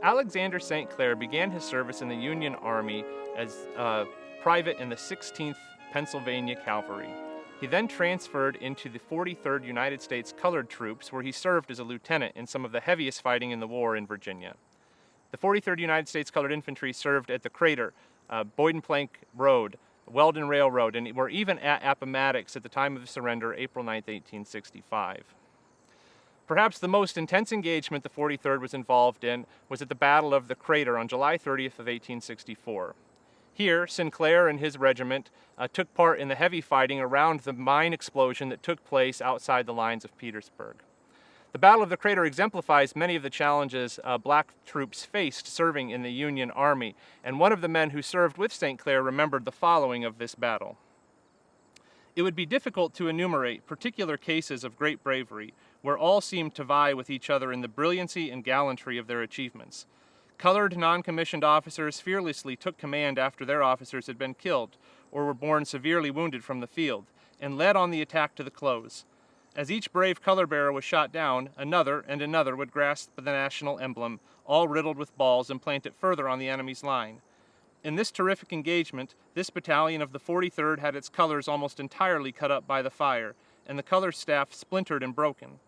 Alexander St. Clair began his service in the Union Army as a private in the 16th Pennsylvania Cavalry. He then transferred into the 43rd United States Colored Troops, where he served as a lieutenant in some of the heaviest fighting in the war in Virginia. The 43rd United States Colored Infantry served at the Crater, Boyd & Plank Road, Weldon Railroad, and were even at Appomattox at the time of the surrender, April 9, 1865. Perhaps the most intense engagement the 43rd was involved in was at the Battle of the Crater on July 30th of 1864. Here, Sinclair and his regiment took part in the heavy fighting around the mine explosion that took place outside the lines of Petersburg. The Battle of the Crater exemplifies many of the challenges black troops faced serving in the Union Army, and one of the men who served with St. Clair remembered the following of this battle. It would be difficult to enumerate particular cases of great bravery, where all seemed to vie with each other in the brilliancy and gallantry of their achievements. Colored non-commissioned officers fearlessly took command after their officers had been killed or were borne severely wounded from the field, and led on the attack to the close. As each brave color bearer was shot down, another and another would grasp the national emblem, all riddled with balls, and plant it further on the enemy's line. In this terrific engagement, this battalion of the 43rd had its colors almost entirely cut up by the fire, and the color staff splintered and broken.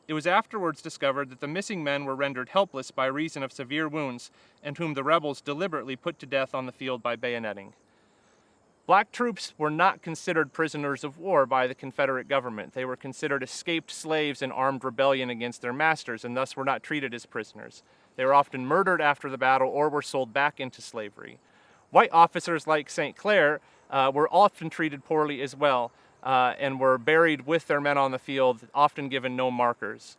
It was afterwards discovered that the missing men were rendered helpless by reason of severe wounds, and whom the rebels deliberately put to death on the field by bayoneting. Black troops were not considered prisoners of war by the Confederate government. They were considered escaped slaves in armed rebellion against their masters, and thus were not treated as prisoners. They were often murdered after the battle or were sold back into slavery. White officers like St. Clair were often treated poorly as well, and were buried with their men on the field, often given no markers.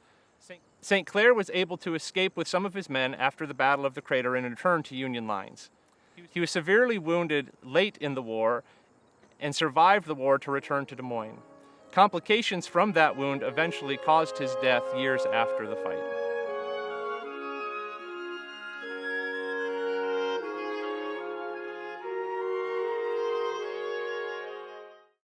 St. Clair was able to escape with some of his men after the Battle of the Crater and return to Union lines. He was severely wounded late in the war and survived the war to return to Des Moines. Complications from that wound eventually caused his death years after the fight.